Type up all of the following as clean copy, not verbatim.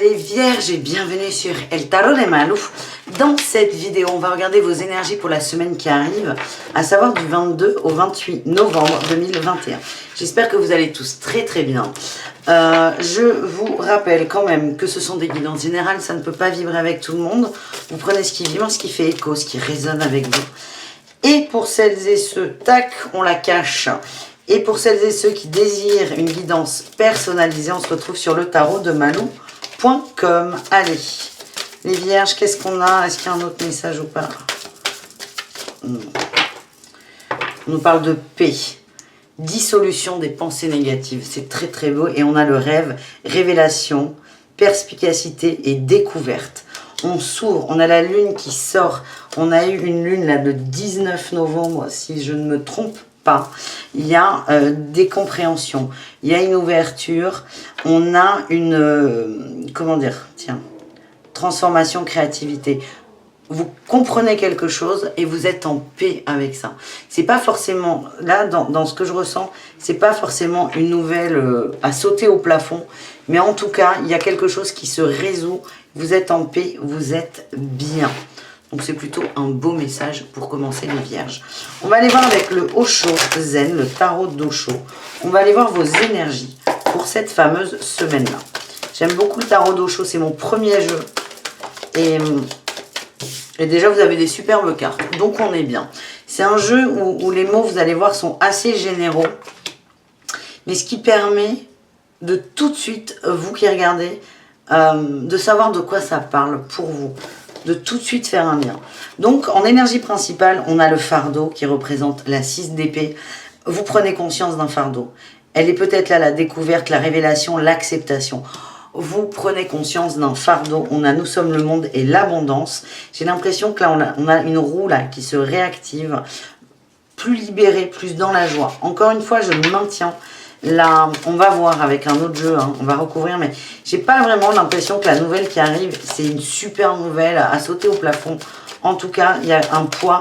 les vierges et bienvenue sur El Tarot de Malou. Dans cette vidéo, on va regarder vos énergies pour la semaine qui arrive, à savoir du 22 au 28 novembre 2021. J'espère que vous allez tous très très bien. Je vous rappelle quand même que ce sont des guidances générales, ça ne peut pas vibrer avec tout le monde. Vous prenez ce qui vibre, ce qui fait écho, ce qui résonne avec vous. Et pour celles et ceux, tac, on la cache. Et pour celles et ceux qui désirent une guidance personnalisée, on se retrouve sur le tarot de Malou.com. Allez, les vierges, qu'est-ce qu'on a? Est-ce qu'il y a un autre message ou pas? On nous parle de paix, dissolution des pensées négatives. C'est très très beau. Et on a le rêve, révélation, perspicacité et découverte. On s'ouvre, on a la lune qui sort. On a eu une lune là le 19 novembre, si je ne me trompe pas. Il y a des compréhensions, il y a une ouverture, on a une, comment dire, tiens, transformation, créativité. Vous comprenez quelque chose et vous êtes en paix avec ça. C'est pas forcément, là, dans ce que je ressens, c'est pas forcément une nouvelle à sauter au plafond, mais en tout cas, il y a quelque chose qui se résout. Vous êtes en paix, vous êtes bien. Donc c'est plutôt un beau message pour commencer les vierges. On va aller voir avec le Osho Zen, le tarot d'Osho. On va aller voir vos énergies pour cette fameuse semaine-là. J'aime beaucoup le tarot d'Osho, c'est mon premier jeu. Et déjà vous avez des superbes cartes, donc on est bien. C'est un jeu où les mots, vous allez voir, sont assez généraux. Mais ce qui permet de tout de suite, vous qui regardez, de savoir de quoi ça parle pour vous. De tout de suite faire un lien. Donc en énergie principale, on a le fardeau qui représente la 6 d'épée. Vous prenez conscience d'un fardeau. Elle est peut-être là la découverte, la révélation, l'acceptation. Vous prenez conscience d'un fardeau. On a nous sommes le monde et l'abondance. J'ai l'impression que là on a une roue là qui se réactive, plus libérée, plus dans la joie. Encore une fois, je le maintiens. Là, on va voir avec un autre jeu, hein, on va recouvrir, mais j'ai pas vraiment l'impression que la nouvelle qui arrive, c'est une super nouvelle à sauter au plafond. En tout cas, il y a un poids,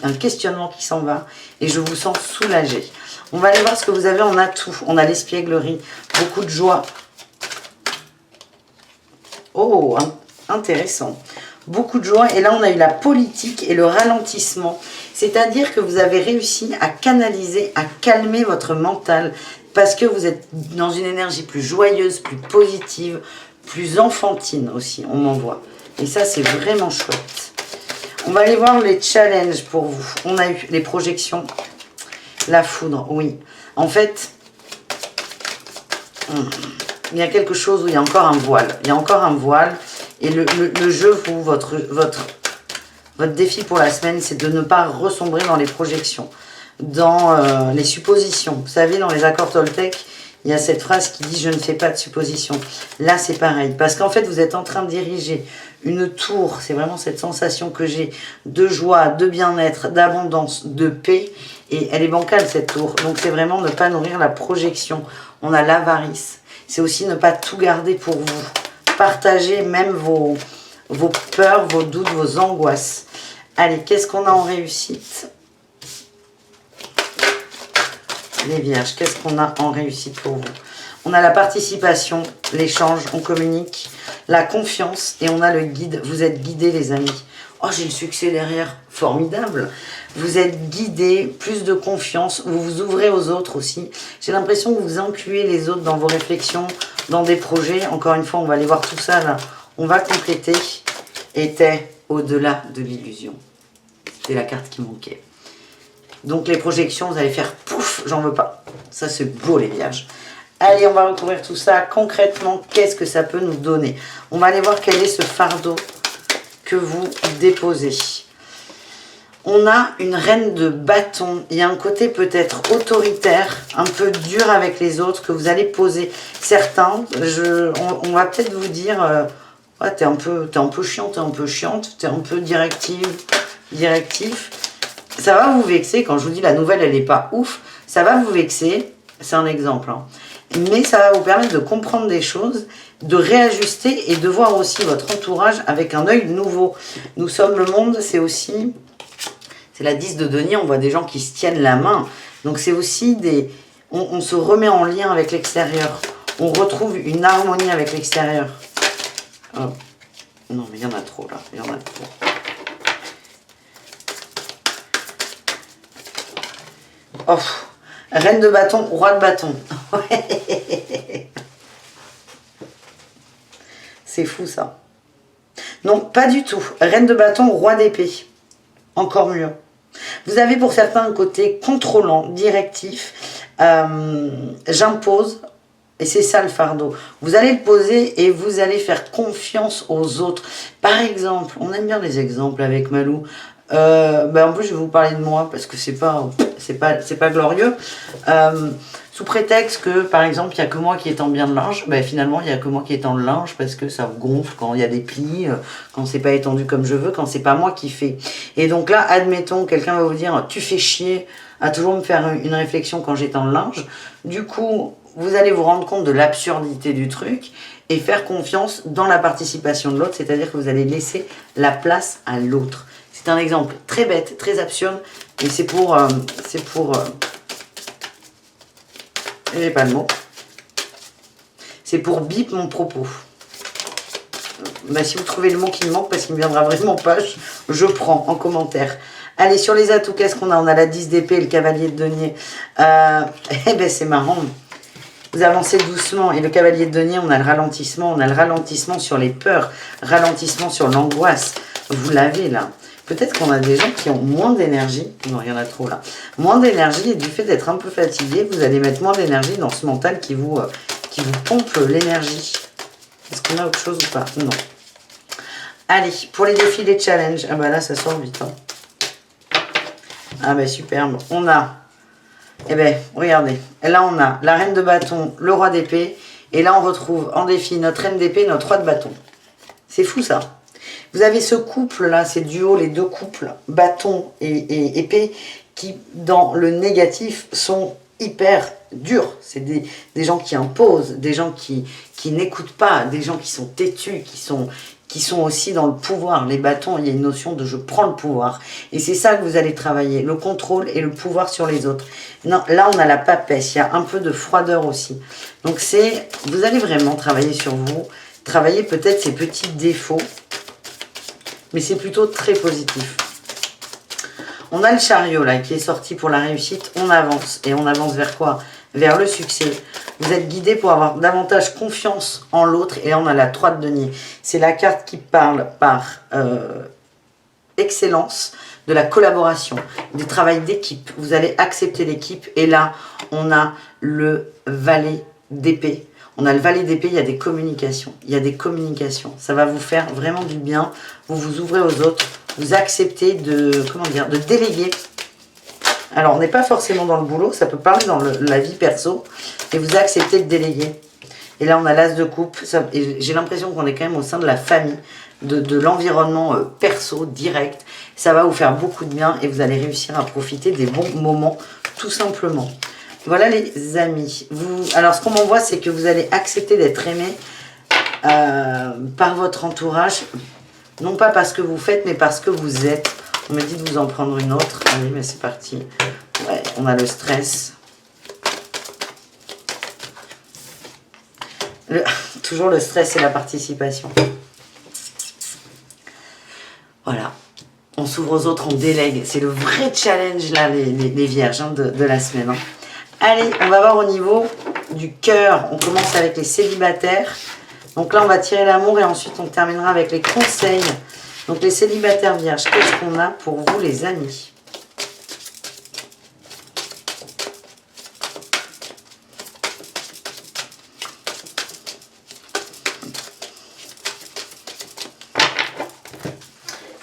un questionnement qui s'en va, et je vous sens soulagé. On va aller voir ce que vous avez en atout. On a l'espièglerie, beaucoup de joie. Oh, intéressant. Beaucoup de joie, et là on a eu la politique et le ralentissement. C'est-à-dire que vous avez réussi à canaliser, à calmer votre mental, parce que vous êtes dans une énergie plus joyeuse, plus positive, plus enfantine aussi, on m'envoie. Et ça, c'est vraiment chouette. On va aller voir les challenges pour vous. On a eu les projections, la foudre, oui. En fait, il y a quelque chose où il y a encore un voile. Il y a encore un voile. Et le jeu, vous, votre défi pour la semaine, c'est de ne pas ressombrer dans les projections, dans les suppositions. Vous savez, dans les accords Toltec, il y a cette phrase qui dit « je ne fais pas de suppositions ». Là, c'est pareil. Parce qu'en fait, vous êtes en train de diriger une tour. C'est vraiment cette sensation que j'ai de joie, de bien-être, d'abondance, de paix. Et elle est bancale, cette tour. Donc, c'est vraiment ne pas nourrir la projection. On a l'avarice. C'est aussi ne pas tout garder pour vous. Partager même vos peurs, vos doutes, vos angoisses. Allez, qu'est-ce qu'on a en réussite? Les vierges, qu'est-ce qu'on a en réussite pour vous? On a la participation, l'échange, on communique, la confiance et on a le guide. Vous êtes guidés, les amis. Oh, j'ai le succès derrière. Formidable. Vous êtes guidés, plus de confiance. Vous vous ouvrez aux autres aussi. J'ai l'impression que vous incluez les autres dans vos réflexions, dans des projets. Encore une fois, on va aller voir tout ça là. On va compléter. Était au-delà de l'illusion. C'était la carte qui manquait. Donc les projections, vous allez faire pouf, j'en veux pas. Ça, c'est beau, les vierges. Allez, on va recouvrir tout ça. Concrètement, qu'est-ce que ça peut nous donner? On va aller voir quel est ce fardeau que vous déposez. On a une reine de bâton. Il y a un côté peut-être autoritaire, un peu dur avec les autres que vous allez poser. Certains, on va peut-être vous dire, ouais, t'es un peu chiant, t'es un peu chiante, t'es un peu directif. Ça va vous vexer. Quand je vous dis la nouvelle, elle n'est pas ouf, ça va vous vexer. C'est un exemple, hein. Mais ça va vous permettre de comprendre des choses, de réajuster et de voir aussi votre entourage avec un œil nouveau. Nous sommes le monde, c'est aussi... C'est la 10 de denier, on voit des gens qui se tiennent la main. Donc c'est aussi des... On se remet en lien avec l'extérieur. On retrouve une harmonie avec l'extérieur. Hop. Non, mais il y en a trop, là. Il y en a trop. Oh, reine de bâton, roi de bâton. C'est fou, ça. Non, pas du tout. Reine de bâton, roi d'épée. Encore mieux. Vous avez pour certains un côté contrôlant, directif. J'impose. Et c'est ça le fardeau. Vous allez le poser et vous allez faire confiance aux autres. Par exemple, on aime bien les exemples avec Malou. En plus, je vais vous parler de moi parce que c'est pas glorieux. Sous prétexte que, par exemple, il n'y a que moi qui étends bien le linge, finalement, il n'y a que moi qui étends le linge parce que ça gonfle quand il y a des plis, quand c'est pas étendu comme je veux, quand c'est pas moi qui fais. Et donc là, admettons, quelqu'un va vous dire « tu fais chier » à toujours me faire une réflexion quand j'étends le linge. Du coup, vous allez vous rendre compte de l'absurdité du truc et faire confiance dans la participation de l'autre, c'est-à-dire que vous allez laisser la place à l'autre. C'est un exemple très bête, très absurde, et c'est pour j'ai pas le mot. C'est pour bip mon propos. Si vous trouvez le mot qui me manque, parce qu'il ne me viendra vraiment pas, je prends en commentaire. Allez, sur les atouts, qu'est-ce qu'on a? On a la 10 d'épée et le cavalier de denier. C'est marrant. Vous avancez doucement. Et le cavalier de denier, on a le ralentissement. On a le ralentissement sur les peurs. Ralentissement sur l'angoisse. Vous l'avez là. Peut-être qu'on a des gens qui ont moins d'énergie. Non, il y en a trop là. Moins d'énergie et du fait d'être un peu fatigué, vous allez mettre moins d'énergie dans ce mental qui vous pompe l'énergie. Est-ce qu'on a autre chose ou pas? Non. Allez, pour les défis, les challenges. Là, ça sort vite. Superbe. On a, regardez. Et là, on a la reine de bâton, le roi d'épée. Et là, on retrouve en défi notre reine d'épée, notre roi de bâton. C'est fou, ça. Vous avez ce couple-là, ces duos, les deux couples, bâton et épée, qui, dans le négatif, sont hyper durs. C'est des gens qui imposent, des gens qui n'écoutent pas, des gens qui sont têtus, qui sont aussi dans le pouvoir. Les bâtons, il y a une notion de « je prends le pouvoir ». Et c'est ça que vous allez travailler, le contrôle et le pouvoir sur les autres. Non, là, on a la papesse, il y a un peu de froideur aussi. Donc, vous allez vraiment travailler sur vous, travailler peut-être ces petits défauts, mais c'est plutôt très positif. On a le chariot là qui est sorti pour la réussite. On avance. Et on avance vers quoi? Vers le succès. Vous êtes guidé pour avoir davantage confiance en l'autre. Et là, on a la 3 de denier. C'est la carte qui parle par excellence de la collaboration, du travail d'équipe. Vous allez accepter l'équipe. Et là, on a le valet d'épée. On a le valet d'épée, il y a des communications. Il y a des communications. Ça va vous faire vraiment du bien. Vous vous ouvrez aux autres. Vous acceptez de déléguer. Alors, on n'est pas forcément dans le boulot. Ça peut parler dans la vie perso. Et vous acceptez de déléguer. Et là, on a l'as de coupe. J'ai l'impression qu'on est quand même au sein de la famille, de l'environnement perso, direct. Ça va vous faire beaucoup de bien. Et vous allez réussir à profiter des bons moments, tout simplement. Voilà les amis. Alors ce qu'on m'envoie, c'est que vous allez accepter d'être aimé par votre entourage. Non pas parce que vous faites, mais parce que vous êtes. On me dit de vous en prendre une autre. Allez, mais c'est parti. Ouais, on a le stress. Toujours le stress et la participation. Voilà. On s'ouvre aux autres, on délègue. C'est le vrai challenge là, les vierges de la semaine. Allez, on va voir au niveau du cœur. On commence avec les célibataires. Donc là, on va tirer l'amour et ensuite on terminera avec les conseils. Donc les célibataires vierges, qu'est-ce qu'on a pour vous les amis?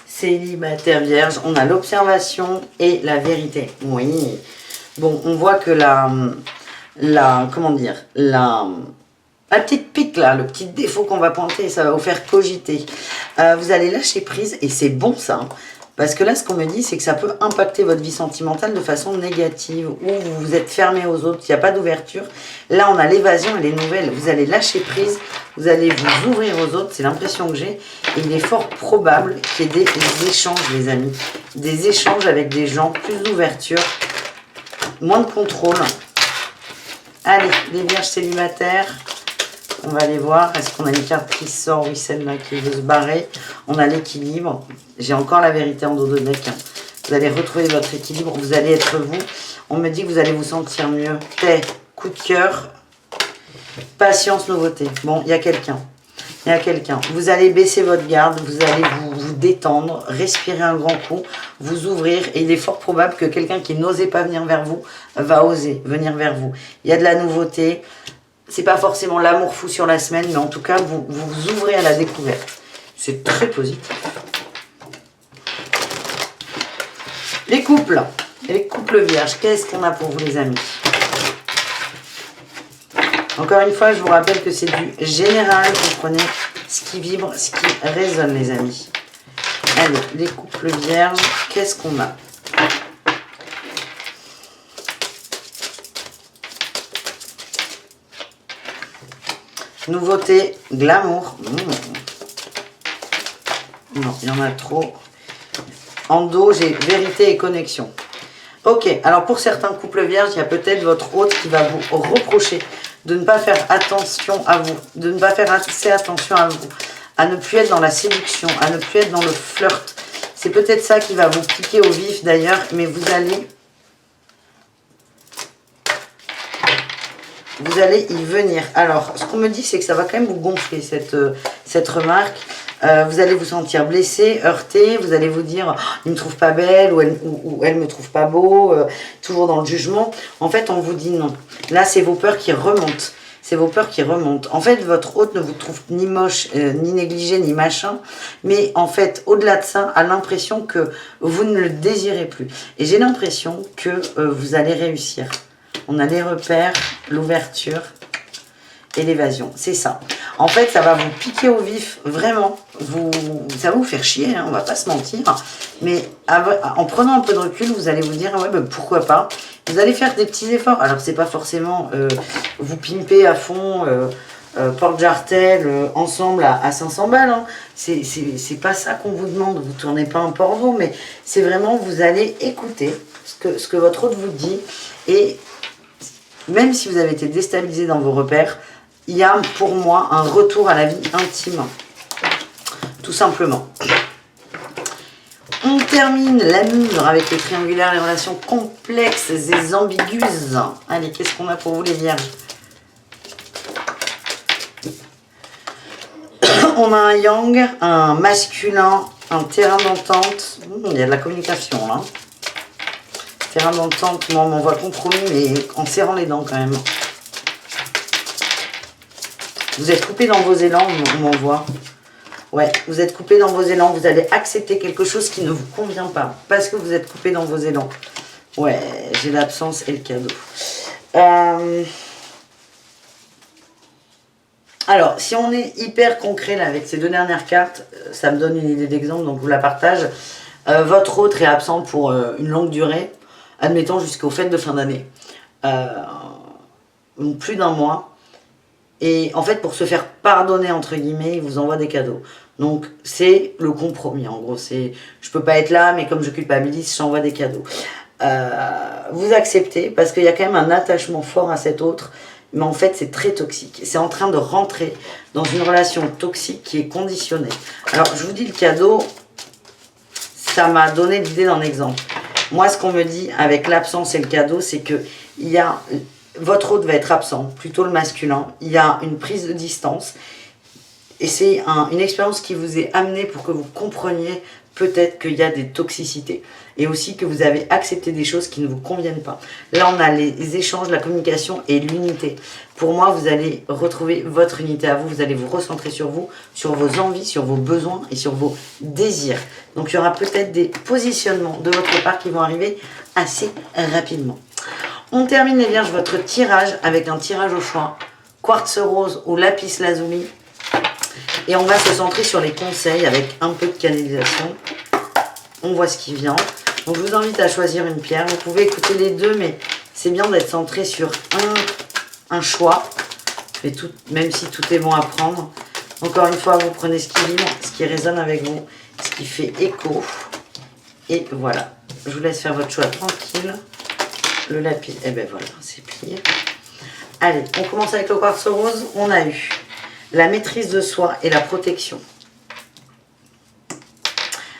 Célibataire vierge, on a l'observation et la vérité. Oui. Bon, on voit que la petite pique là, le petit défaut qu'on va pointer, ça va vous faire cogiter. Vous allez lâcher prise et c'est bon ça. Hein, parce que là, ce qu'on me dit, c'est que ça peut impacter votre vie sentimentale de façon négative ou vous vous êtes fermé aux autres, il n'y a pas d'ouverture. Là, on a l'évasion et les nouvelles. Vous allez lâcher prise, vous allez vous ouvrir aux autres, c'est l'impression que j'ai. Et il est fort probable qu'il y ait des échanges, les amis. Des échanges avec des gens, plus d'ouverture. Moins de contrôle. Allez, les vierges célibataires, On va aller voir. Est-ce qu'on a une carte qui sort? Oui, celle-là qui veut se barrer. On a l'équilibre. J'ai encore la vérité en dos de deck. Vous allez retrouver votre équilibre. Vous allez être vous. On me dit que vous allez vous sentir mieux. Paix, coup de cœur, patience, nouveauté. Bon, il y a quelqu'un. Il y a quelqu'un. Vous allez baisser votre garde. Vous allez vous détendre. Respirer un grand coup. Vous ouvrir. Et il est fort probable que quelqu'un qui n'osait pas venir vers vous va oser venir vers vous. Il y a de la nouveauté. C'est pas forcément l'amour fou sur la semaine, mais en tout cas, vous vous ouvrez à la découverte. C'est très positif. Les couples vierges, qu'est-ce qu'on a pour vous les amis? Encore une fois, je vous rappelle que c'est du général. Vous prenez ce qui vibre, ce qui résonne les amis. Allez, les couples vierges, qu'est-ce qu'on a? Nouveauté, glamour. Non, il y en a trop. En dos, j'ai vérité et connexion. Ok, alors pour certains couples vierges, il y a peut-être votre hôte qui va vous reprocher de ne pas faire attention à vous, de ne pas faire assez attention à vous, à ne plus être dans la séduction, à ne plus être dans le flirt. C'est peut-être ça qui va vous piquer au vif d'ailleurs, mais vous allez y venir. Alors, ce qu'on me dit, c'est que ça va quand même vous gonfler, cette remarque. Vous allez vous sentir blessé, heurté. Vous allez vous dire, oh, il ne me trouve pas belle ou elle me trouve pas beau. Toujours dans le jugement. En fait, on vous dit non. Là, c'est vos peurs qui remontent. C'est vos peurs qui remontent. En fait, votre hôte ne vous trouve ni moche, ni négligé, ni machin. Mais en fait, au-delà de ça, a l'impression que vous ne le désirez plus. Et j'ai l'impression que vous allez réussir. On a les repères, l'ouverture et l'évasion. C'est ça. En fait, ça va vous piquer au vif, vraiment. Ça va vous faire chier, hein, on va pas se mentir. Mais en prenant un peu de recul, vous allez vous dire, ouais, ben, pourquoi pas. Vous allez faire des petits efforts. Alors, c'est pas forcément vous pimper à fond, porte-jartel, ensemble à 500 balles. Hein. C'est pas ça qu'on vous demande. Vous tournez pas un porno, mais c'est vraiment, vous allez écouter ce que votre hôte vous dit. Et même si vous avez été déstabilisé dans vos repères, il y a pour moi un retour à la vie intime. Tout simplement. On termine l'amour avec le triangulaire, les relations complexes et ambiguës. Allez, qu'est-ce qu'on a pour vous les vierges? On a un yang, un masculin, un terrain d'entente. Il y a de la communication là. Terrain d'entente, moi on m'envoie compromis, mais en serrant les dents quand même. Vous êtes coupé dans vos élans, on m'envoie. Ouais, vous êtes coupé dans vos élans, vous allez accepter quelque chose qui ne vous convient pas. Parce que vous êtes coupé dans vos élans. Ouais, j'ai l'absence et le cadeau. Alors, si on est hyper concret là avec ces deux dernières cartes, ça me donne une idée d'exemple, donc je vous la partage. Votre autre est absent pour une longue durée. Admettons jusqu'aux fêtes de fin d'année, plus d'un mois. Et en fait, pour se faire pardonner, entre guillemets, il vous envoie des cadeaux. Donc, c'est le compromis. En gros, c'est je peux pas être là, mais comme je culpabilise, j'envoie des cadeaux. Vous acceptez, parce qu'il y a quand même un attachement fort à cet autre. Mais en fait, c'est très toxique. C'est en train de rentrer dans une relation toxique qui est conditionnée. Alors, je vous dis le cadeau, ça m'a donné l'idée d'un exemple. Moi, ce qu'on me dit avec l'absence et le cadeau, c'est que votre hôte va être absent, plutôt le masculin. Il y a une prise de distance. Et c'est une expérience qui vous est amenée pour que vous compreniez peut-être qu'il y a des toxicités. Et aussi que vous avez accepté des choses qui ne vous conviennent pas. Là, on a les échanges, la communication et l'unité. Pour moi, vous allez retrouver votre unité à vous. Vous allez vous recentrer sur vous, sur vos envies, sur vos besoins et sur vos désirs. Donc, il y aura peut-être des positionnements de votre part qui vont arriver assez rapidement. On termine les vierges, votre tirage avec un tirage au choix. Quartz rose ou lapis lazuli. Et on va se centrer sur les conseils avec un peu de canalisation. On voit ce qui vient. Donc, je vous invite à choisir une pierre. Vous pouvez écouter les deux, mais c'est bien d'être centré sur un choix. Et même si tout est bon à prendre. Encore une fois, vous prenez ce qui vibre, ce qui résonne avec vous, ce qui fait écho. Et voilà. Je vous laisse faire votre choix tranquille. Le lapis, et ben voilà, c'est plié. Allez, on commence avec le quartz rose. On a eu la maîtrise de soi et la protection.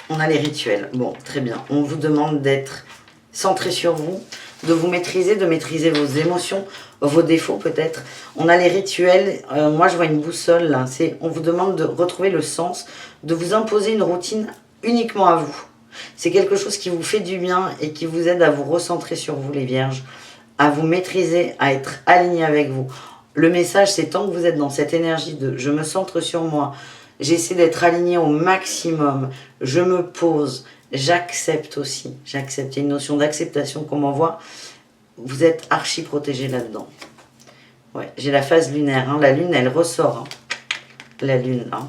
On a les rituels. Bon, très bien. On vous demande d'être centré sur vous, de vous maîtriser, de maîtriser vos émotions, vos défauts peut-être. On a les rituels. Moi, je vois une boussole là. On vous demande de retrouver le sens, de vous imposer une routine uniquement à vous. C'est quelque chose qui vous fait du bien et qui vous aide à vous recentrer sur vous, les vierges, à vous maîtriser, à être aligné avec vous. Le message, c'est tant que vous êtes dans cette énergie de « je me centre sur moi », j'essaie d'être aligné au maximum, je me pose, j'accepte aussi. J'accepte, il y a une notion d'acceptation qu'on m'envoie. Vous êtes archi protégé là-dedans. Ouais, j'ai la phase lunaire, hein. La lune, elle ressort. Hein. La lune, hein.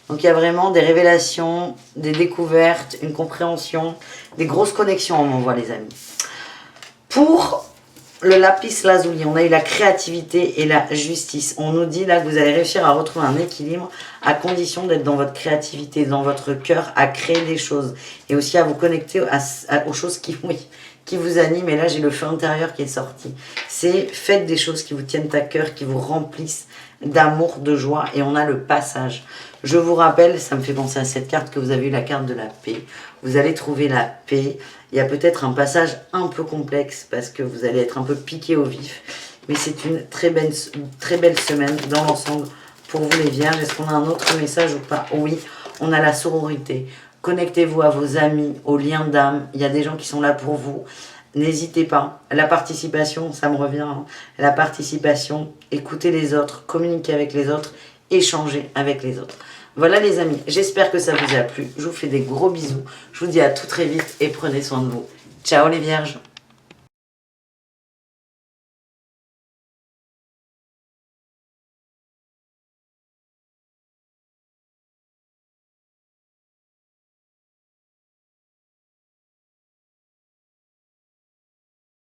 Donc il y a vraiment des révélations, des découvertes, une compréhension, des grosses connexions, on m'envoie les amis. Pour le lapis lazuli, on a eu la créativité et la justice. On nous dit là que vous allez réussir à retrouver un équilibre à condition d'être dans votre créativité, dans votre cœur, à créer des choses. Et aussi à vous connecter aux choses qui vous animent. Et là, j'ai le feu intérieur qui est sorti. C'est faites des choses qui vous tiennent à cœur, qui vous remplissent d'amour, de joie. Et on a le passage. Je vous rappelle, ça me fait penser à cette carte que vous avez eu, la carte de la paix. Vous allez trouver la paix. Il y a peut-être un passage un peu complexe parce que vous allez être un peu piqué au vif. Mais c'est une très belle semaine dans l'ensemble pour vous les vierges. Est-ce qu'on a un autre message ou pas? Oui, on a la sororité. Connectez-vous à vos amis, aux liens d'âme. Il y a des gens qui sont là pour vous. N'hésitez pas. La participation, ça me revient. Hein. La participation, écoutez les autres, communiquez avec les autres, échanger avec les autres. Voilà les amis, j'espère que ça vous a plu. Je vous fais des gros bisous. Je vous dis à tout très vite et prenez soin de vous. Ciao les vierges.